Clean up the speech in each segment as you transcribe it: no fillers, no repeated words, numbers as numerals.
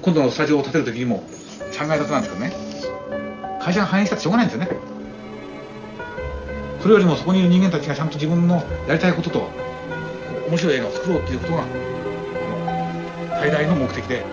今度のスタジオを建てる時にも3階建てなんですけどね、会社が反映したってしょうがないんですよね。それよりもそこにいる人間たちがちゃんと自分のやりたいことと面白い映画を作ろうっていうことが最大の目的で。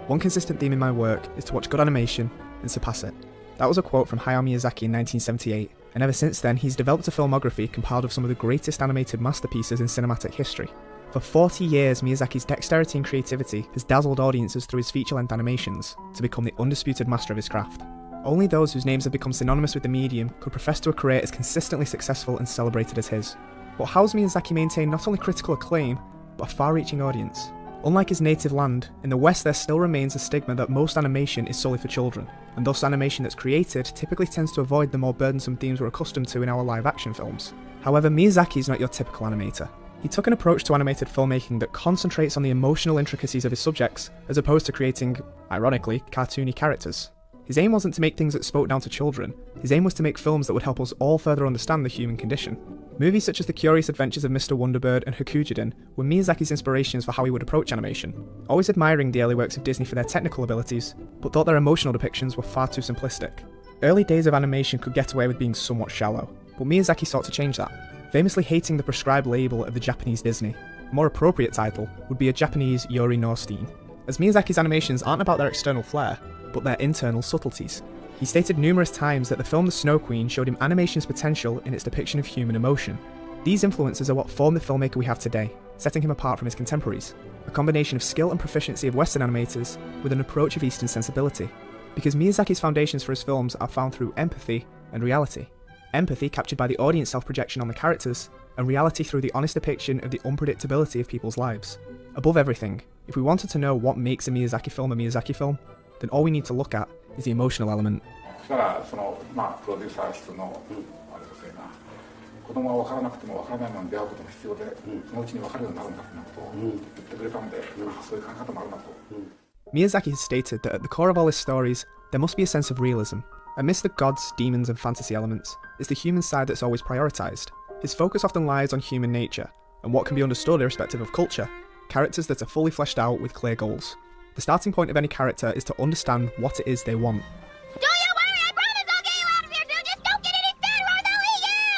One consistent theme in my work is to watch good animation and surpass it. That was a quote from Hayao Miyazaki in 1978, and ever since then he's developed a filmography compiled of some of the greatest animated masterpieces in cinematic history. For 40 years, Miyazaki's dexterity and creativity has dazzled audiences through his feature-length animations to become the undisputed master of his craft. Only those whose names have become synonymous with the medium could profess to a career as consistently successful and celebrated as his. But how has Miyazaki maintained not only critical acclaim, but a far-reaching audience? Unlike his native land, in the West there still remains a stigma that most animation is solely for children, and thus animation that's created typically tends to avoid the more burdensome themes we're accustomed to in our live-action films. However, Miyazaki is not your typical animator. He took an approach to animated filmmaking that concentrates on the emotional intricacies of his subjects, as opposed to creating, ironically, cartoony characters. His aim wasn't to make things that spoke down to children, his aim was to make films that would help us all further understand the human condition. Movies such as The Curious Adventures of Mr. Wonderbird and Hokujiden were Miyazaki's inspirations for how he would approach animation, always admiring the early works of Disney for their technical abilities, but thought their emotional depictions were far too simplistic. Early days of animation could get away with being somewhat shallow, but Miyazaki sought to change that, famously hating the prescribed label of the Japanese Disney. A more appropriate title would be a Japanese Yori no Stein, as Miyazaki's animations aren't about their external flair, but their internal subtleties. He stated numerous times that the film The Snow Queen showed him animation's potential in its depiction of human emotion. These influences are what formed the filmmaker we have today, setting him apart from his contemporaries. A combination of skill and proficiency of Western animators with an approach of Eastern sensibility. Because Miyazaki's foundations for his films are found through empathy and reality. Empathy captured by the audience self-projection on the characters, and reality through the honest depiction of the unpredictability of people's lives. Above everything, if we wanted to know what makes a Miyazaki film, then all we need to look at is the emotional element. そしたらそのプロデューサー室のあれですね、子供は分からなくても分からないものに出会うことが必要で、そのうちに分かるようになるんだということを言ってくれたので、そういう考え方もあるなと。Miyazaki has stated that at the core of all his stories, there must be a sense of realism. Amidst the gods, demons and fantasy elements, it's the human side that's always prioritised. His focus often lies on human nature, and what can be understood irrespective of culture, characters that are fully fleshed out with clear goals. The starting point of any character is to understand what it is they want. Don't you worry, I promise I'll get you out of here, dude! Just don't get any fatter or they'll eat you!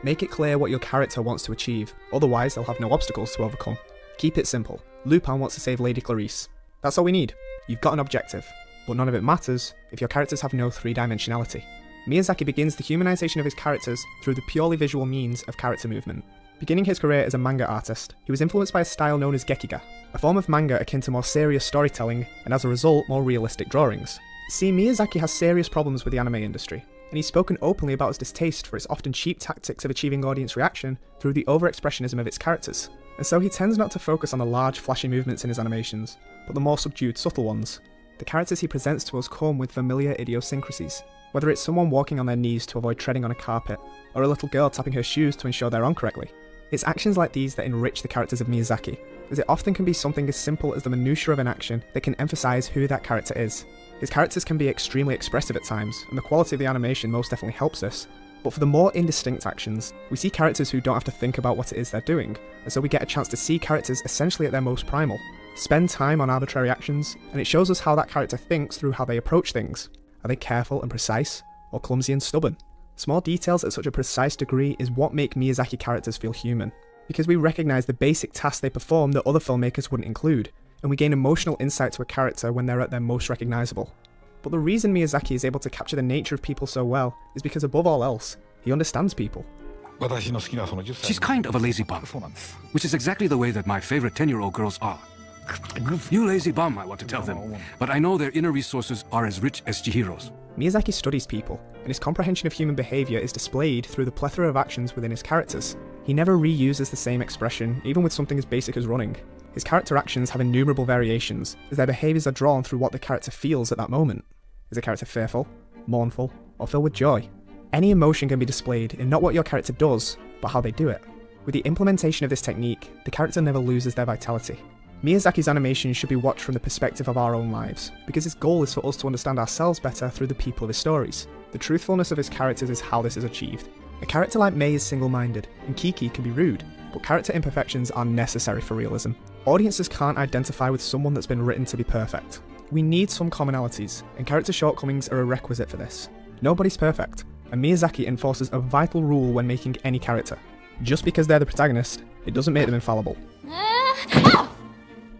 Make it clear what your character wants to achieve, otherwise they'll have no obstacles to overcome. Keep it simple. Lupin wants to save Lady Clarice. That's all we need. You've got an objective, but none of it matters if your characters have no three-dimensionality. Miyazaki begins the humanization of his characters through the purely visual means of character movement. Beginning his career as a manga artist, he was influenced by a style known as gekiga, a form of manga akin to more serious storytelling and as a result more realistic drawings. See, Miyazaki has serious problems with the anime industry, and he's spoken openly about his distaste for its often cheap tactics of achieving audience reaction through the over-expressionism of its characters. And so he tends not to focus on the large flashy movements in his animations, but the more subdued subtle ones. The characters he presents to us come with familiar idiosyncrasies, whether it's someone walking on their knees to avoid treading on a carpet, or a little girl tapping her shoes to ensure they're on correctly. It's actions like these that enrich the characters of Miyazaki, as it often can be something as simple as the minutiae of an action that can emphasise who that character is. His characters can be extremely expressive at times, and the quality of the animation most definitely helps this, but for the more indistinct actions, we see characters who don't have to think about what it is they're doing, and so we get a chance to see characters essentially at their most primal. Spend time on arbitrary actions, and it shows us how that character thinks through how they approach things. Are they careful and precise, or clumsy and stubborn? Small details at such a precise degree is what make Miyazaki characters feel human, because we recognise the basic tasks they perform that other filmmakers wouldn't include, and we gain emotional insight to a character when they're at their most recognisable. But the reason Miyazaki is able to capture the nature of people so well is because above all else, he understands people. She's kind of a lazy bum, which is exactly the way that my favourite 10-year-old girls are. You lazy bum, I want to tell them, but I know their inner resources are as rich as Chihiro's. Miyazaki studies people, and his comprehension of human behaviour is displayed through the plethora of actions within his characters. He never reuses the same expression, even with something as basic as running. His character actions have innumerable variations, as their behaviours are drawn through what the character feels at that moment. Is a character fearful, mournful, or filled with joy? Any emotion can be displayed in not what your character does, but how they do it. With the implementation of this technique, the character never loses their vitality. Miyazaki's animation should be watched from the perspective of our own lives, because his goal is for us to understand ourselves better through the people of his stories. The truthfulness of his characters is how this is achieved. A character like Mei is single-minded, and Kiki can be rude, but character imperfections are necessary for realism. Audiences can't identify with someone that's been written to be perfect. We need some commonalities, and character shortcomings are a requisite for this. Nobody's perfect, and Miyazaki enforces a vital rule when making any character. Just because they're the protagonist, it doesn't make them infallible.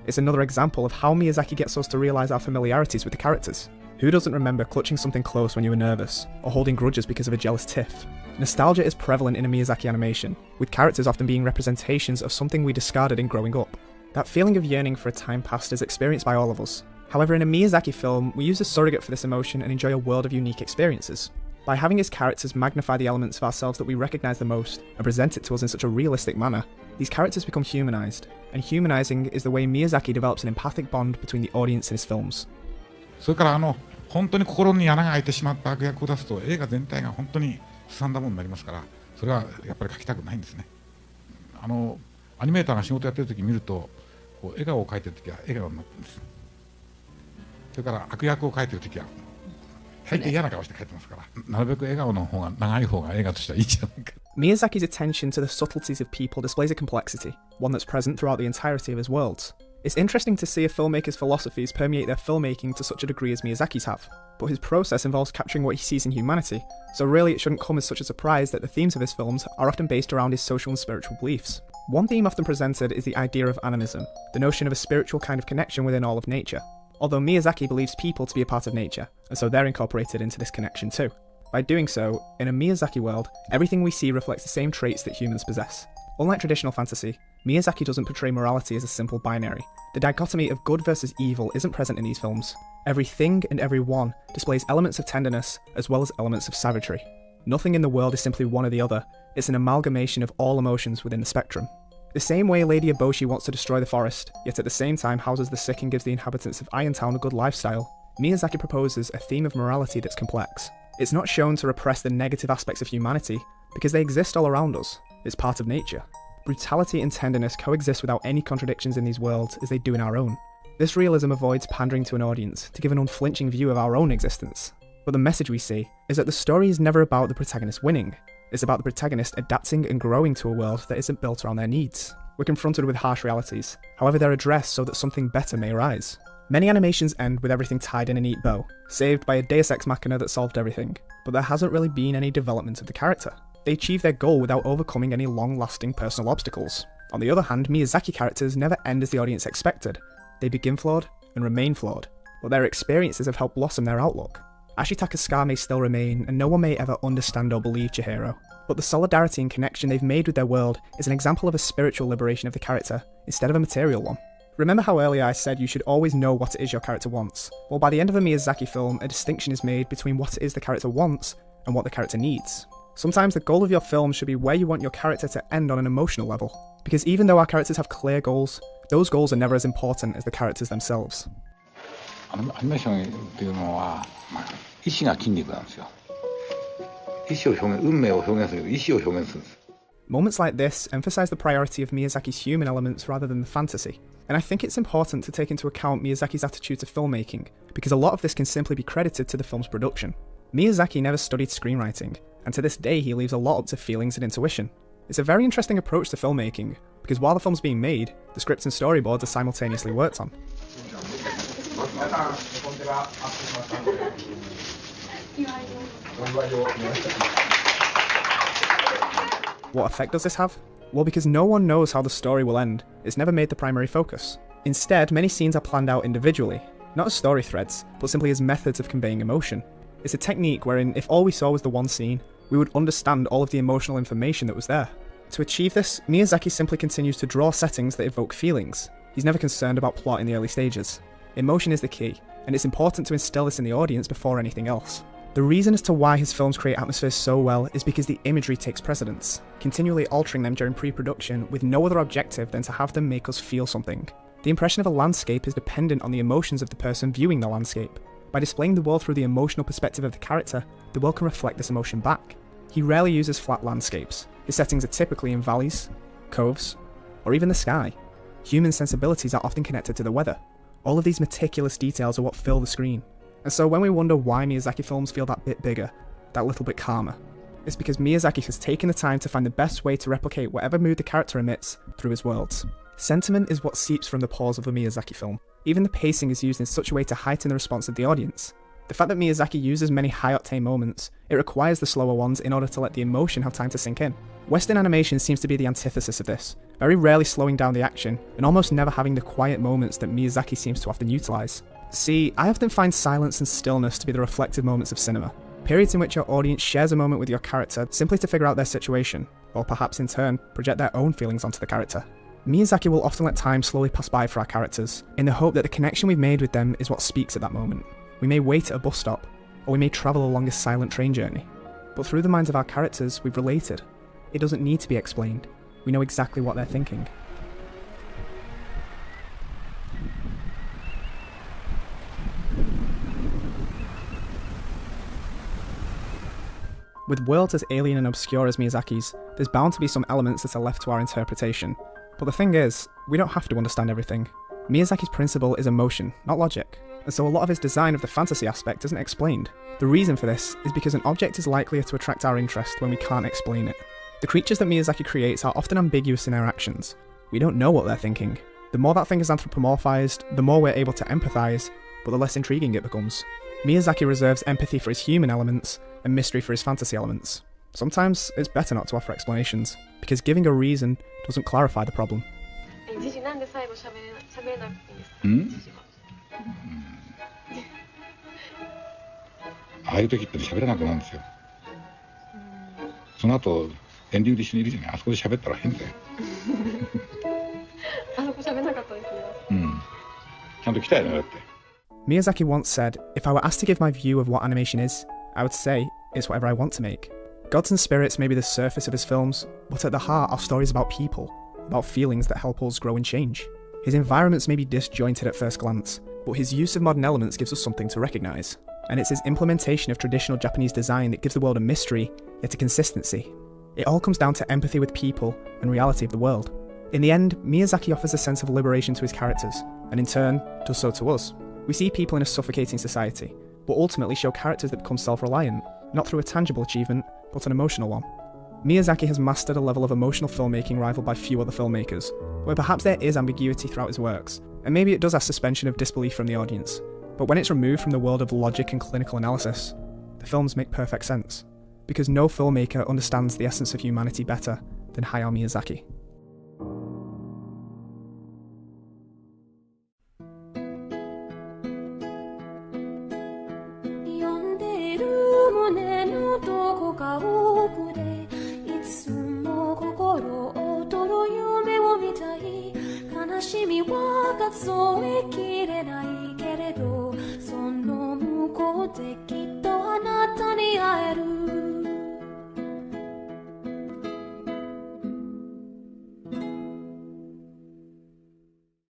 It's another example of how Miyazaki gets us to realise our familiarities with the characters. Who doesn't remember clutching something close when you were nervous, or holding grudges because of a jealous tiff? Nostalgia is prevalent in a Miyazaki animation, with characters often being representations of something we discarded in growing up. That feeling of yearning for a time past is experienced by all of us. However, in a Miyazaki film, we use a surrogate for this emotion and enjoy a world of unique experiences. By having his characters magnify the elements of ourselves that we recognise the most, and present it to us in such a realistic manner, these characters become humanised, and humanising is the way Miyazaki develops an empathic bond between the audience and his films. それから本当に心に穴が開いてしまった悪役を出すと映画全体が本当に凄んだものになりますから、それはやっぱり描きたくないんですね。アニメーターが仕事やってる時見ると笑顔を描いてる時は笑顔になってるんです。それから悪役を描いてる時は大抵嫌な顔して描いてますから、なるべく笑顔の方が長い方が映画としてはいいんじゃないか。Miyazaki's attention to the subtleties of people displays a complexity, one that's present throughout the entirety of his worlds. It's interesting to see a filmmaker's philosophies permeate their filmmaking to such a degree as Miyazaki's have, but his process involves capturing what he sees in humanity, so really it shouldn't come as such a surprise that the themes of his films are often based around his social and spiritual beliefs. One theme often presented is the idea of animism, the notion of a spiritual kind of connection within all of nature, although Miyazaki believes people to be a part of nature, and so they're incorporated into this connection too. By doing so, in a Miyazaki world, everything we see reflects the same traits that humans possess. Unlike traditional fantasy, Miyazaki doesn't portray morality as a simple binary. The dichotomy of good versus evil isn't present in these films. Every thing and every one displays elements of tenderness as well as elements of savagery. Nothing in the world is simply one or the other, it's an amalgamation of all emotions within the spectrum. The same way Lady Eboshi wants to destroy the forest, yet at the same time houses the sick and gives the inhabitants of Irontown a good lifestyle, Miyazaki proposes a theme of morality that's complex. It's not shown to repress the negative aspects of humanity, because they exist all around us. It's part of nature. Brutality and tenderness coexist without any contradictions in these worlds as they do in our own. This realism avoids pandering to an audience to give an unflinching view of our own existence. But the message we see is that the story is never about the protagonist winning. It's about the protagonist adapting and growing to a world that isn't built around their needs. We're confronted with harsh realities, however they're addressed so that something better may arise. Many animations end with everything tied in a neat bow, saved by a deus ex machina that solved everything, but there hasn't really been any development of the character. They achieve their goal without overcoming any long-lasting personal obstacles. On the other hand, Miyazaki characters never end as the audience expected. They begin flawed and remain flawed, but their experiences have helped blossom their outlook. Ashitaka's scar may still remain, and no one may ever understand or believe Chihiro, but the solidarity and connection they've made with their world is an example of a spiritual liberation of the character, instead of a material one. Remember how earlier I said you should always know what it is your character wants? Well, by the end of a Miyazaki film, a distinction is made between what it is the character wants and what the character needs. Sometimes the goal of your film should be where you want your character to end on an emotional level, because even though our characters have clear goals, those goals are never as important as the characters themselves. アニメーションっていうのは、意志が筋肉なんですよ。意志を表現、運命を表現する、意志を表現するんです。 Moments like this emphasize the priority of Miyazaki's human elements rather than the fantasy, and I think it's important to take into account Miyazaki's attitude to filmmaking, because a lot of this can simply be credited to the film's production. Miyazaki never studied screenwriting, and to this day he leaves a lot up to feelings and intuition. It's a very interesting approach to filmmaking, because while the film's being made, the scripts and storyboards are simultaneously worked on. What effect does this have? Well, because no one knows how the story will end, it's never made the primary focus. Instead, many scenes are planned out individually, not as story threads, but simply as methods of conveying emotion. It's a technique wherein, if all we saw was the one scene, we would understand all of the emotional information that was there. To achieve this, Miyazaki simply continues to draw settings that evoke feelings. He's never concerned about plot in the early stages. Emotion is the key, and it's important to instill this in the audience before anything else. The reason as to why his films create atmospheres so well is because the imagery takes precedence, continually altering them during pre-production with no other objective than to have them make us feel something. The impression of a landscape is dependent on the emotions of the person viewing the landscape. By displaying the world through the emotional perspective of the character, the world can reflect this emotion back. He rarely uses flat landscapes. His settings are typically in valleys, coves, or even the sky. Human sensibilities are often connected to the weather. All of these meticulous details are what fill the screen. And so when we wonder why Miyazaki films feel that bit bigger, that little bit calmer, It's because Miyazaki has taken the time to find the best way to replicate whatever mood the character emits through his worlds. Sentiment is what seeps from the pores of a Miyazaki film. Even the pacing is used in such a way to heighten the response of the audience. The fact that Miyazaki uses many high-octane moments, it requires the slower ones in order to let the emotion have time to sink in. Western animation seems to be the antithesis of this, very rarely slowing down the action, and almost never having the quiet moments that Miyazaki seems to often utilise. See, I often find silence and stillness to be the reflective moments of cinema. Periods in which your audience shares a moment with your character simply to figure out their situation, or perhaps in turn, project their own feelings onto the character. Miyazaki will often let time slowly pass by for our characters, in the hope that the connection we've made with them is what speaks at that moment. We may wait at a bus stop, or we may travel along a silent train journey. But through the minds of our characters, we've related. It doesn't need to be explained. We know exactly what they're thinking. With worlds as alien and obscure as Miyazaki's, there's bound to be some elements that are left to our interpretation. But the thing is, we don't have to understand everything. Miyazaki's principle is emotion, not logic, and so a lot of his design of the fantasy aspect isn't explained. The reason for this is because an object is likelier to attract our interest when we can't explain it. The creatures that Miyazaki creates are often ambiguous in their actions. We don't know what they're thinking. The more that thing is anthropomorphized, the more we're able to empathize, but the less intriguing it becomes. Miyazaki reserves empathy for his human elements and mystery for his fantasy elements. Sometimes it's better not to offer explanations, because giving a reason doesn't clarify the problem. Miyazaki once said, "If I were asked to give my view of what animation is, I would say it's whatever I want to make." Gods and spirits may be the surface of his films, but at the heart are stories about people, about feelings that help us grow and change. His environments may be disjointed at first glance, but his use of modern elements gives us something to recognise. And it's his implementation of traditional Japanese design that gives the world a mystery, yet a consistency. It all comes down to empathy with people and reality of the world. In the end, Miyazaki offers a sense of liberation to his characters, and in turn, does so to us. We see people in a suffocating society, but ultimately show characters that become self-reliant, not through a tangible achievement, but an emotional one. Miyazaki has mastered a level of emotional filmmaking rivaled by few other filmmakers, where perhaps there is ambiguity throughout his works, and maybe it does have suspension of disbelief from the audience, but when it's removed from the world of logic and clinical analysis, the films make perfect sense, because no filmmaker understands the essence of humanity better than Hayao Miyazaki.